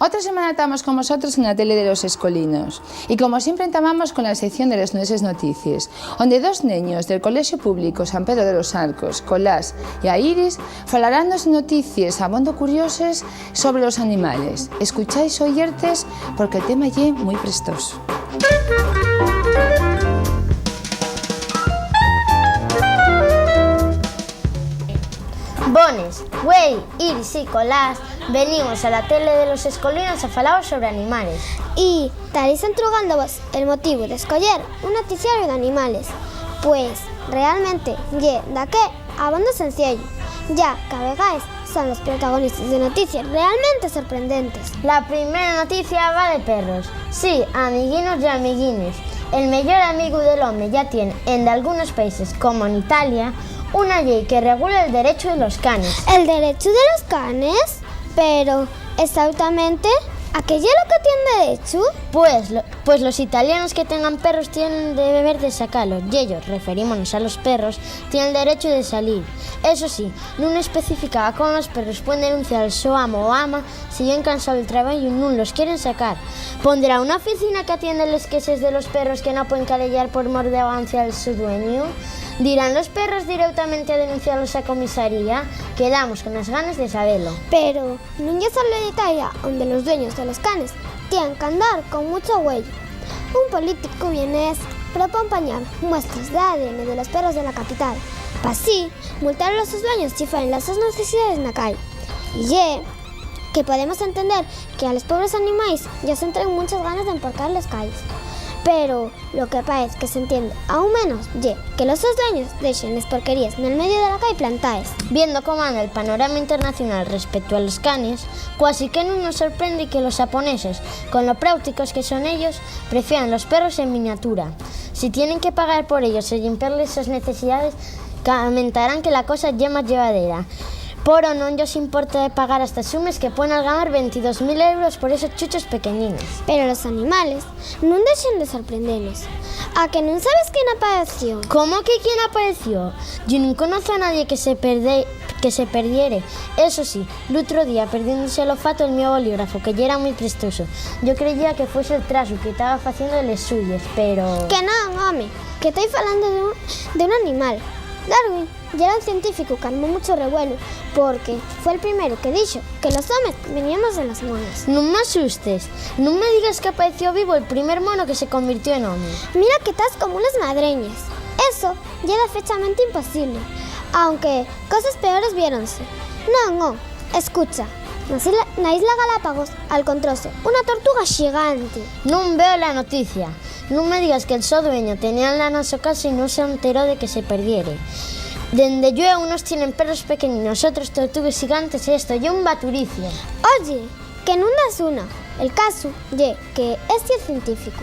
Otra semana estamos con vosotros en la tele de los Escolinos y como siempre entamamos con la sección de las nuestras noticias, donde dos niños del Colegio Público San Pedro de los Arcos, Colás y Iris, falarán dos noticias abondo curiosas sobre los animales. Escucháis oyertes porque el tema es muy prestoso. Bones, güey, Iris y Colás venimos a la tele de los Escolinos a falar sobre animales. Y estaréis entregándoos el motivo de escoger un noticiario de animales. Pues realmente, da que abondo sencillo, ya que a veces son los protagonistas de noticias realmente sorprendentes. La primera noticia va de perros. Sí, amiguinos y amiguines. El mejor amigo del hombre ya tiene en algunos países, como en Italia, una ley que regula el derecho de los canes. ¿El derecho de los canes? Pero, exactamente, ¿a qué es lo que tienen derecho? Pues los italianos que tengan perros tienen de deber de sacarlos, y ellos, referímonos a los perros, tienen el derecho de salir. Eso sí, no especificaba cómo los perros pueden denunciar al su amo o ama si llegan cansados del trabajo y no los quieren sacar. ¿Pondrá una oficina que atiende las quejas de los perros que no pueden callar por mor de avancia al su dueño? ¿Dirán los perros directamente a denunciarlos a comisaría? Quedamos con las ganas de saberlo. Pero no es solo en Italia, donde los dueños de los canes tienen que andar con mucho huello. Un político vienes propone acompañar muestras de ADN de los perros de la capital, para así multar a sus dueños si fueran las sus necesidades en la calle. Y que podemos entender que a los pobres animales ya se entran muchas ganas de emporcar las calles. Pero lo que parece que se entiende aún menos que los sus dueños dejen las porquerías en el medio de la calle plantadas. Viendo cómo anda el panorama internacional respecto a los canes, casi que no nos sorprende que los japoneses, con lo prácticos que son ellos, prefieran los perros en miniatura. Si tienen que pagar por ellos y limpiarles sus necesidades, comentarán que la cosa es más llevadera. Pero no os importa de pagar hasta sumes que pueden ganar 22.000 euros por esos chuchos pequeñinos. Pero los animales no dejen de sorprendernos. ¿A que no sabes quién apareció? ¿Cómo que quién apareció? Yo no conozco a nadie que se perdiere. Eso sí, el otro día perdiéndose el olfato el mío bolígrafo, que ya era muy prestoso. Yo creía que fuese el trazo que estaba haciendo les suyas, pero... Que no, hombre, que estoy hablando de un animal. Darwin ya era un científico que armó mucho revuelo porque fue el primero que dijo que los hombres veníamos de los monos. No me asustes, no me digas que apareció vivo el primer mono que se convirtió en hombre. Mira que estás como unas madreñas. Eso ya era fechamente imposible, aunque cosas peores viéronse. No, escucha. En la isla Galápagos encontróse una tortuga gigante. No veo la noticia. No me digas que el su dueño tenía lana en su casa y no se enteró de que se perdiere. Dende yo unos tienen perros pequeños, otros tortugas gigantes y esto, yo un baturicio. Oye, que no das una. El caso, que es científico,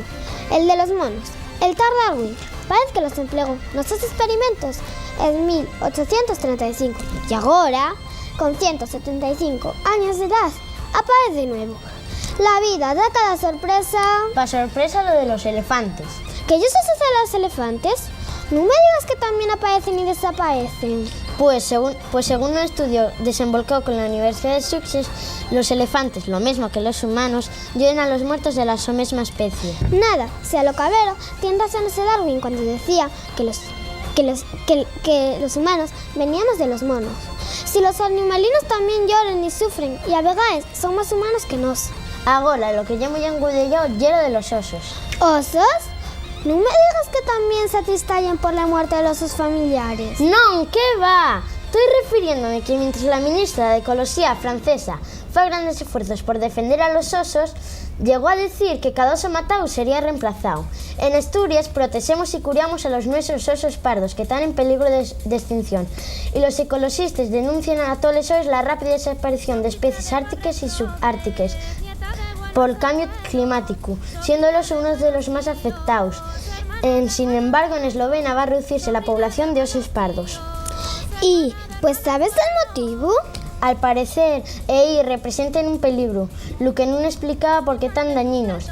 el de los monos, el tal Darwin, parece que los empleó en esos experimentos en 1835 y ahora, con 175 años de edad, aparece de nuevo. La vida da cada sorpresa. Para sorpresa lo de los elefantes. ¿Que ellos se hacen los elefantes? No me digas que también aparecen y desaparecen. Pues según un estudio desenvolcado con la Universidad de Sussex, los elefantes, lo mismo que los humanos, llevan a los muertos de la misma especie. Nada, sea lo cabero, tiene razón ese Darwin cuando decía que los humanos veníamos de los monos. Si los animalinos también lloran y sufren y a veces son más humanos que nos. Ahora, lo que yo me engudellado lleno de los osos. ¿Osos? No me digas que también se atristallan por la muerte de los sus familiares. No, ¿qué va? Estoy refiriéndome que mientras la ministra de Ecología francesa fue grandes esfuerzos por defender a los osos, llegó a decir que cada oso matado sería reemplazado. En Asturias protegemos y curamos a los nuestros osos pardos que están en peligro de extinción. Y los ecologistas denuncian a todos los osos la rápida desaparición de especies árticas y subárticas por el cambio climático, siendo el oso uno de los más afectados. Sin embargo, en Eslovenia va a reducirse la población de osos pardos. ¿Y pues sabes el motivo? Al parecer, representan un peligro, lo que no explicaba por qué tan dañinos.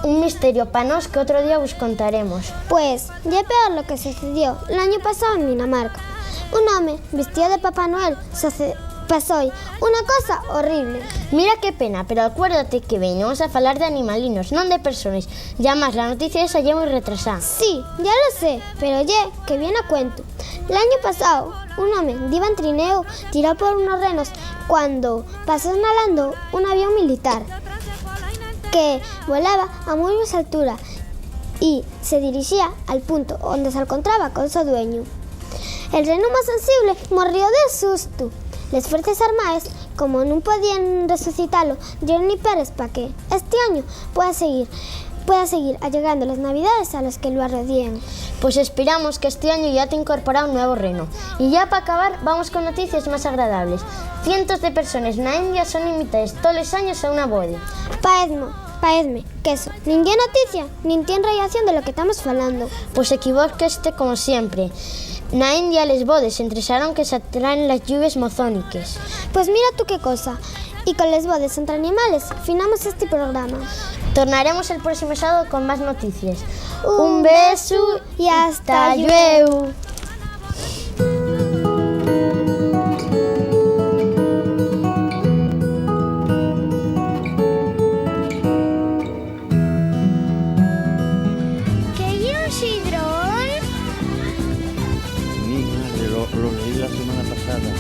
Un misterio para nos que otro día os contaremos. Pues, ya peor lo que sucedió el año pasado en Dinamarca. Un hombre vestido de Papá Noel Pasó hoy una cosa horrible. Mira que pena, pero acuérdate que venimos a falar de animalinos, non de personas. Ya más, la noticia esa lle moi retrasada. Sí, ya lo sé, pero oye, que bien a cuento. El año pasado, un hombre iba en trineo tirado por unos renos cuando pasó inhalando un avión militar que volaba a muy baja altura y se dirigía al punto donde se encontraba con su dueño. El reno más sensible morrió de susto. Las fuerzas armadas, como no podían resucitarlo, dieron ni peres para que este año pueda seguir allegando las navidades a los que lo arrodeen. Pues esperamos que este año ya te incorpora un nuevo reno. Y ya para acabar, vamos con noticias más agradables. Cientos de personas en la India son invitadas todos los años a una boda. Paedme, que eso, ninguna noticia, ni tiene reacción de lo que estamos falando. Pues equivocaste como siempre. Na India les bodes entresaron que se atraen las lluvias mozónicas. Pues mira tú qué cosa. Y con les bodes entre animales, finamos este programa. Tornaremos el próximo sábado con más noticias. Un beso y hasta luego. Lo leí la semana pasada.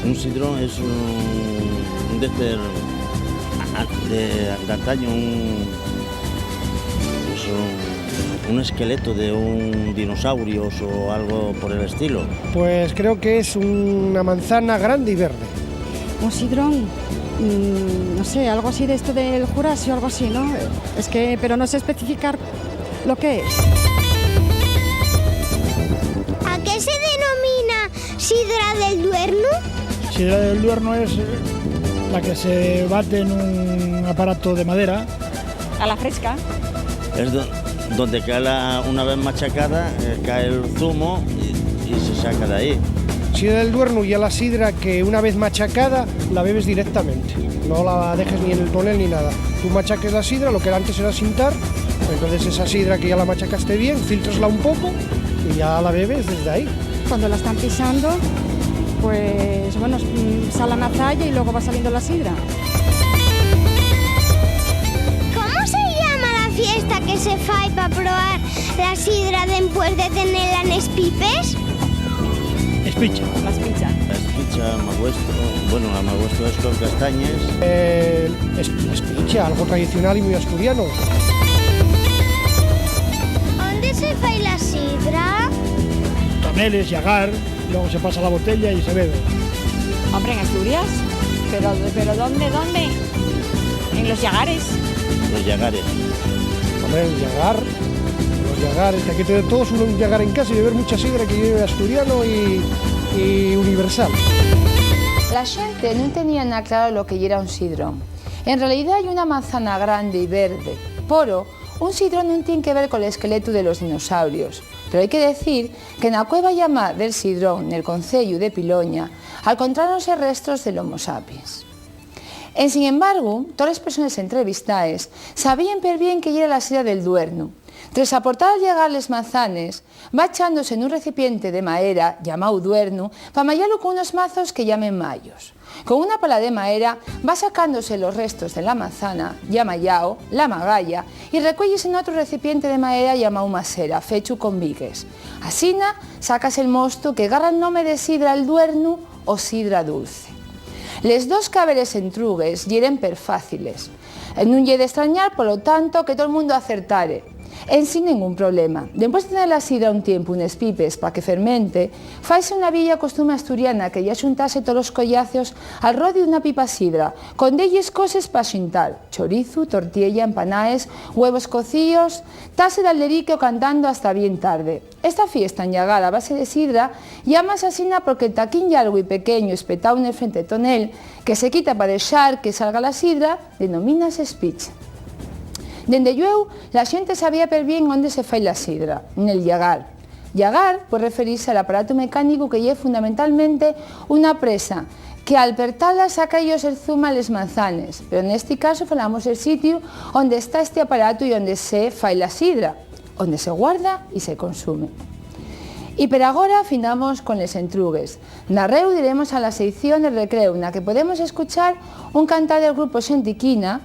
Un sidrón es un de antaño, un esqueleto de un dinosaurio o algo por el estilo. Pues creo que es una manzana grande y verde. Un sidrón, no sé, algo así de esto del Jurásico, algo así, ¿no? Pero no sé especificar lo que es. ¿A qué se denomina sidra del Duerno? Sidra del Duerno es la que se bate en un aparato de madera. A la fresca. Es donde cae una vez machacada, cae el zumo y se saca de ahí. Sidra del Duerno y a la sidra que una vez machacada la bebes directamente. No la dejes ni en el tonel ni nada. Tú machaques la sidra, lo que antes era sintar, entonces esa sidra que ya la machacaste bien, filtrasla un poco y ya la bebes desde ahí. Cuando la están pisando, pues bueno, sale la zalla y luego va saliendo la sidra. ¿Cómo se llama la fiesta que se fai para probar la sidra después de tenerla en pipes? Espicha. La espicha. La espicha, maguestro, bueno, la maguestro es con castañas. Espicha, algo tradicional y muy asturiano. ¿Dónde se fai la sidra? Toneles, llagar, luego se pasa la botella y se bebe. Hombre, en Asturias. ¿Pero dónde? En los llagares. Los llagares. Hombre, los llagares, que aquí tenemos todos un llagar en casa y beber mucha sidra que lleve asturiano y universal. La xente non tenía nada claro lo que era un sidrón. En realidad hay una manzana grande y verde. Pero un sidrón non tiene que ver con el esqueleto de los dinosaurios. Pero hay que decir que en la cueva llamada del Sidrón, en el concello de Piloña, encontráronse restos del Homo sapiens. Sin embargo, todas las personas entrevistadas sabían per bien que era la sidra del Duerno. Tras aportar al llegar las manzanas, va echándose en un recipiente de madera llamado Duerno para mallarlo con unos mazos que llamen mayos. Con una pala de madera va sacándose los restos de la manzana, ya mallao, la magalla, y recuelles en otro recipiente de madera llamado masera, fecho con vigues. Asina sacas el mosto que agarra el nombre de sidra al Duerno o sidra dulce. Les dos caberes entrugues yeren per fáciles. Non lle de extrañar, polo tanto, que todo el mundo acertare. Sin ningún problema. Después de tener la sidra un tiempo, unas pipes, para que fermente, faise una villa costumbre asturiana que ya xuntase todos los collazos al rodio de una pipa sidra, con delles cosas para xuntar, chorizo, tortilla, empanaes, huevos cocidos, tase de alderique o cantando hasta bien tarde. Esta fiesta enllagada a base de sidra llamas asina porque el taquín largo y pequeño espetado en el frente tonel, que se quita para dejar que salga la sidra, denomínase espicha. Dende llueu, la xente sabía per bien onde se fai la sidra, nel llagar. Llagar puede referirse al aparato mecánico que lle fundamentalmente una presa que al apertarla saca ellos el zumo a les manzanes, pero en este caso falamos del sitio onde está este aparato y onde se fai la sidra, onde se guarda y se consume. E per agora finamos con les entrugues. Na Reu diremos a la sección de recreo, na que podemos escuchar un cantar del grupo Xentiquina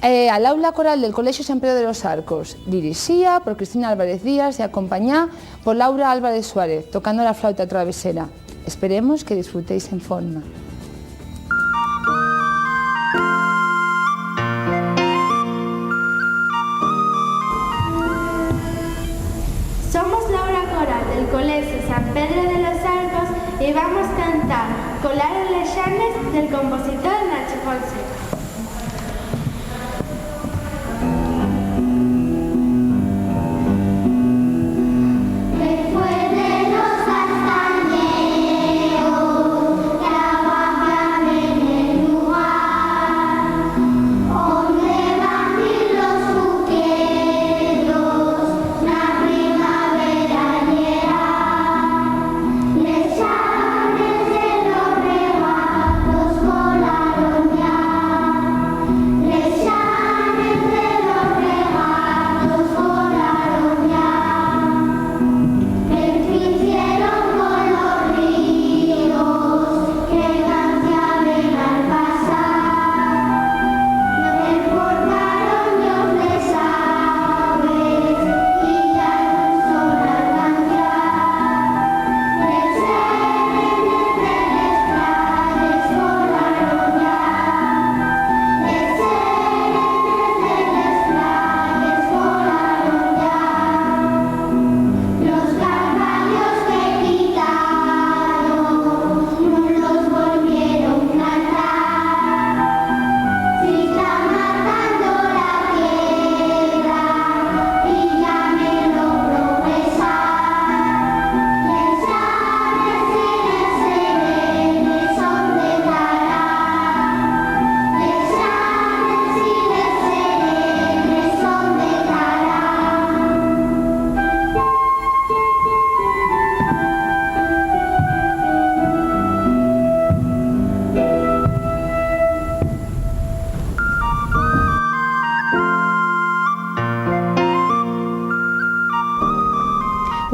al aula coral del Colexio San Pedro de los Arcos, dirixía por Cristina Álvarez Díaz e acompañá por Laura Álvarez Suárez, tocando la flauta travesera. Esperemos que disfrutéis en forma. Somos Laura Coral del Colegio San Pedro de los Arcos y vamos a cantar Colar les Llanes del compositor Nacho Fonseca.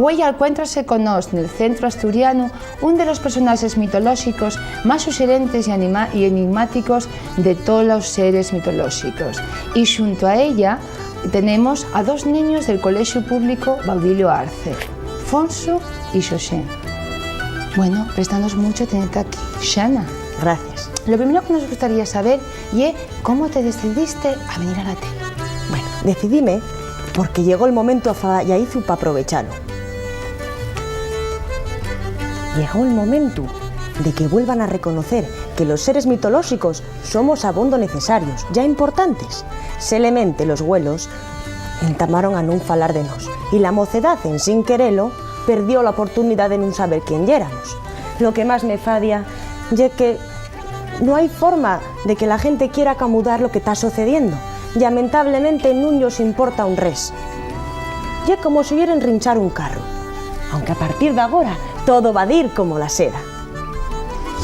Hoy encuéntrase con nos en el centro asturiano un de los personajes mitológicos más sugerentes y enigmáticos de todos los seres mitológicos. Y junto a ella tenemos a dos niños del Colegio Público Baudilio Arce, Fonso y José. Bueno, prestanos mucho tenerte aquí. Xana. Gracias. Lo primero que nos gustaría saber es cómo te decidiste a venir a la tele. Bueno, decidíme porque llegó el momento ya hizo para aprovecharlo. Llegó el momento de que vuelvan a reconocer que los seres mitológicos somos abondo necesarios, ya importantes. Selemente los güelos entamaron a non falar de nos y la mocedad, en sin querelo, perdió la oportunidad de non saber quién éramos. Lo que más me fadia es que no hay forma de que la gente quiera camudar lo que está sucediendo. Lamentablemente non os importa un res. Y es como si quieren rinchar un carro, aunque a partir de ahora todo va a ir como la seda.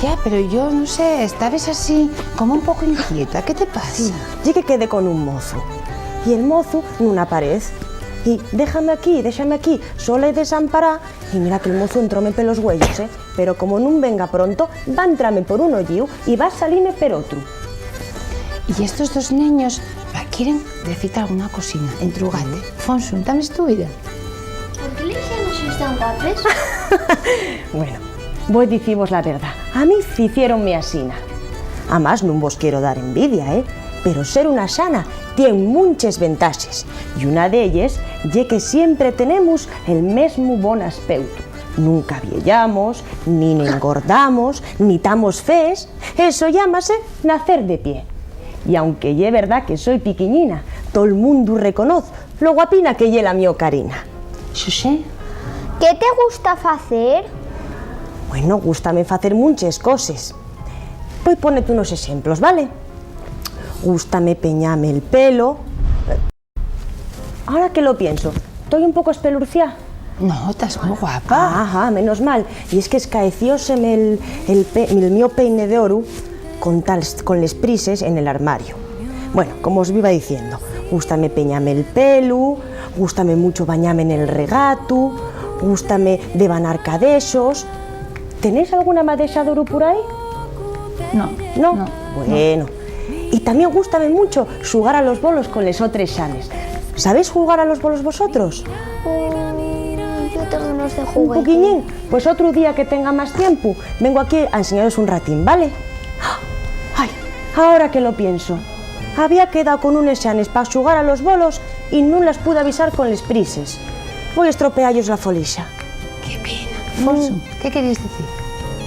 Ya, pero yo no sé, estabas así como un poco inquieta. ¿Qué te pasa? Sí, y que quedé con un mozo. Y el mozo en una pared. Y déjame aquí, sola y desamparada. Y mira que el mozo entróme por los huellos, pero como no venga pronto, va a entrarme por un hoyío y va a salirme por otro. Y estos dos niños quieren decirte alguna cosina, entrugate. Fonso, ¿dame tu vida? ¿Por qué les llamas tan guapes? Bueno, voy a deciros la verdad. A mí hicieronme asina. Además, no vos quiero dar envidia, pero ser una sana tiene muchas ventajas. Y una de ellas es que siempre tenemos el mismo buen aspecto. Nunca viellamos, ni engordamos, ni estamos fees. Eso llámase nacer de pie. Y aunque es verdad que soy piquiñina, todo el mundo reconoce lo guapina que es la mi Karina. Xosé, ¿qué te gusta hacer? Bueno, gústame hacer muchas cosas. Voy a ponerte unos ejemplos, ¿vale? Gústame peñarme el pelo. Ahora que lo pienso, ¿estoy un poco espelurciada? no, estás muy guapa. Ajá, menos mal. Y es que escaecióseme el mío peine de oro con les prises en el armario. Bueno, como os iba diciendo, gústame peñarme el pelo, gústame mucho bañarme en el regato, gústame devanar cadexos. ¿Tenéis alguna madexadora por ahí? No. ¿No? Bueno. Y también gústame mucho jugar a los bolos con les otres xanes. ¿Sabéis jugar a los bolos vosotros? Yo tengo unos de Un juguete. poquillín. Pues otro día que tenga más tiempo, vengo aquí a enseñaros un ratín, ¿vale? Ay, ahora que lo pienso. Había quedado con unes xanes para jugar a los bolos y no las pude avisar con les prises. Voy a estropearlos la folixa. Qué pena. Alfonso, ¿qué querías decir?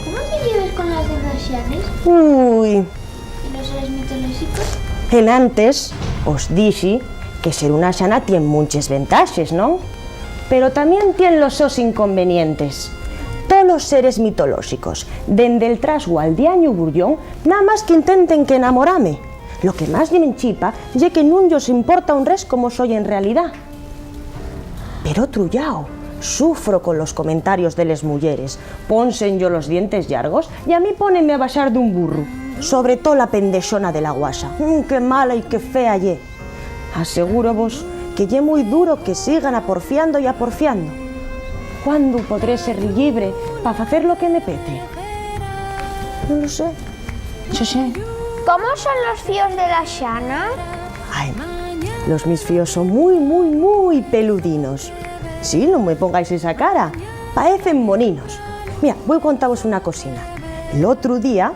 ¿Cómo te llevas con las demás xanes? Uy, ¿Y los seres mitológicos? en antes os dixi que ser una xana tiene muchas ventajas, ¿no? Pero también tiene los sos inconvenientes. Todos los seres mitológicos, dende el trasgo al diaño burllón, nada más que intenten que enamorame. Lo que más me enchipa es que nun os importa un res como soy en realidad. Pero trullao, sufro con los comentarios de les mulleres. Ponsen yo los dientes llargos y a mí pónenme a baixar d'un burro. Sobre todo la pendexona de la guasa. Qué mala y qué fea ye. Aseguro vos que ye muy duro que sigan aporfiando y aporfiando. ¿Cuándo podré ser libre para hacer lo que me pete? No lo sé. Yo sé. ¿Cómo son los fíos de la xana? Ay, los mis fíos son muy peludinos. Sí, no me pongáis esa cara. Parecen moninos. Mira, voy a contaros una cosina. El otro día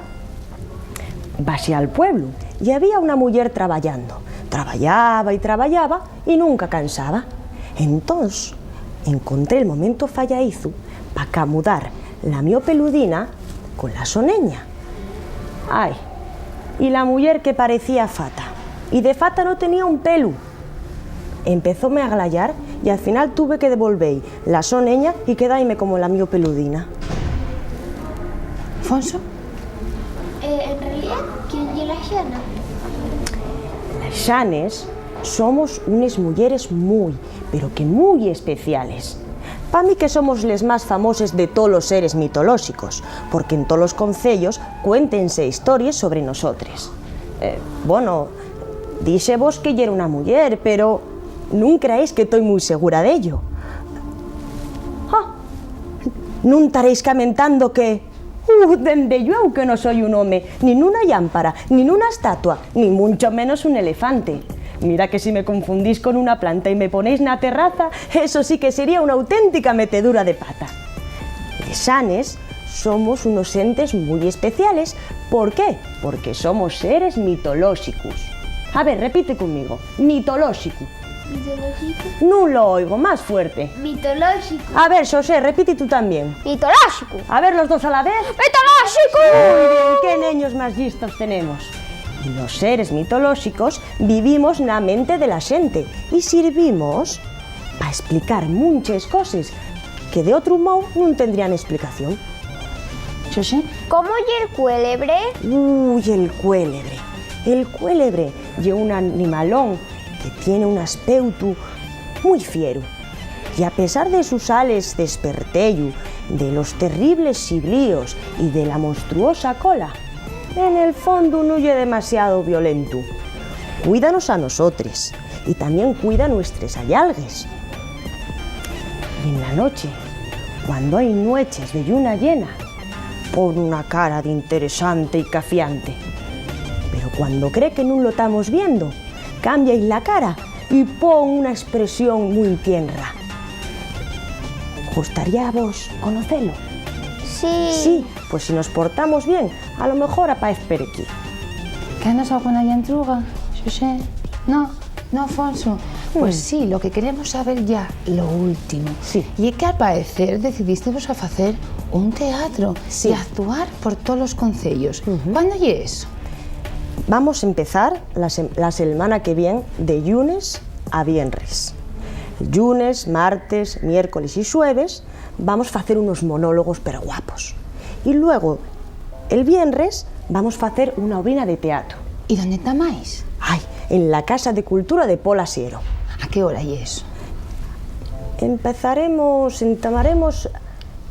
bajé al pueblo y había una mujer trabajando. Trabajaba y nunca cansaba. Entonces encontré el momento fallaizu para camudar la mio peludina con la soneña. Ay, y la mujer que parecía fata. Y de fata no tenía un pelu. Empezóme a glayar y al final tuve que devolver la soneña y quedarme como la mio peludina. Alfonso. En realidad, ¿quién es la xana? Las xanes somos unes mulleres pero que muy especiales. Para mí que somos les más famoses de todos los seres mitológicos, porque en todos los concellos cuéntense historias sobre nosotres. Bueno, dixe vos que era una muller, pero non creéis que estoy muy segura de ello. Non estaréis comentando que dende yo que no soy un home, ni una lámpara, ni una estatua, ni mucho menos un elefante. Mira que si me confundís con una planta y me ponéis na terraza, eso sí que sería una auténtica metedura de pata. Les xanes somos unos entes muy especiales. ¿Por qué? Porque somos seres mitológicos. A ver, repite conmigo. Mitológico. ¿Mitológico? No lo oigo, más fuerte. Mitológico. A ver, José, repite tú también. Mitológico. A ver, los dos a la vez. ¡Mitológico! Muy bien, qué niños más listos tenemos. Y los seres mitológicos vivimos na mente de la xente y servimos para explicar muchas cosas que de otro modo no tendrían explicación. José. ¿Cómo y el cuélebre? Uy, el cuélebre. El cuélebre es un animalón que tiene un aspecto muy fiero. Y a pesar de sus ales de espertello, de los terribles siblíos y de la monstruosa cola, en el fondo no es demasiado violento. Cuídanos a nosotros y también cuida nuestros allalgues. Y en la noche, cuando hay noches de luna llena, pone una cara de interesante y cafiante. Pero cuando cree que no lo estamos viendo, cambia la cara y pone una expresión muy tierna. ¿Gustaría a vos conocerlo? Sí. Sí, pues si nos portamos bien, a lo mejor aparece por aquí. ¿Quedas alguna llantruga, José? No, Alfonso. Pues sí, lo que queremos saber ya, lo último. Sí. Y es que al parecer decidisteis a hacer un teatro Sí. y actuar por todos los concellos. ¿Cuándo y eso? Vamos a empezar la semana que viene de lunes a viernes. Lunes, martes, miércoles y jueves vamos a hacer unos monólogos pero guapos. Y luego, el viernes, vamos a hacer una obra de teatro. ¿Y dónde está más? Ay, en la Casa de Cultura de Pola Siero. ¿A qué hora y eso? Entamaremos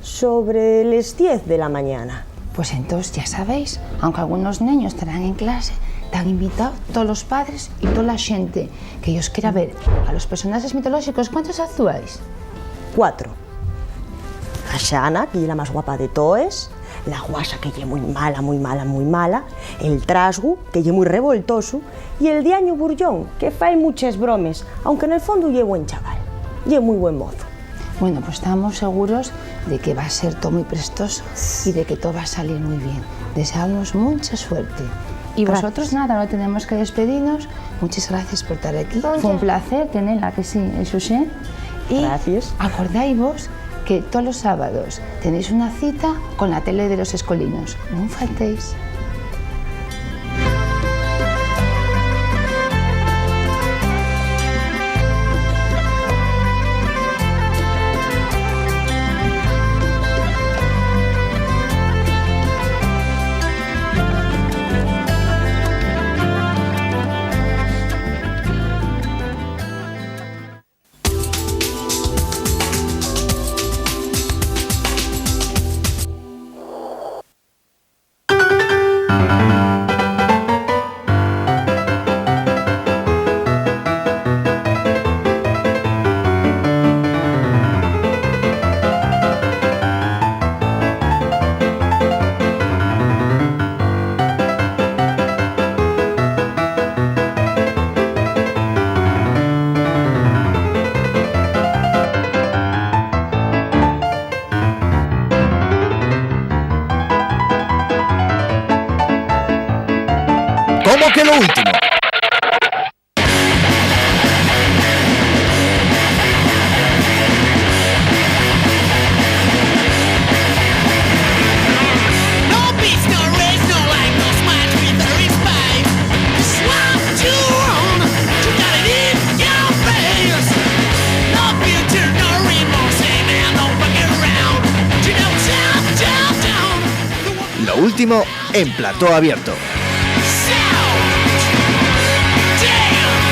sobre las 10 de la mañana. Pues entonces ya sabéis, aunque algunos niños estarán en clase, están invitados todos los padres y toda la gente que ellos quiera ver a los personajes mitológicos. ¿Cuántos actuáis? 4. a Xana, que é la máis guapa de toes, la guasa, que lle moi mala, moi mala, moi mala, el Trasgu, que lle moi revoltoso, e el Diaño Burllón, que fai muchas bromes, aunque en el fondo lle buen chaval, lle moi buen mozo. Bueno, pues estamos seguros de que va a ser todo muy prestoso y de que todo va a salir muy bien. Deseamos mucha suerte. Y vosotros nada, no tenemos que despedirnos. Muchas gracias por estar aquí. Fue un placer tenerla, que sí, Xuxén. Y gracias. Acordáis que todos los sábados tenéis una cita con la tele de los escolinos. No faltéis. ¿Cómo que lo último? Lo último en plató abierto.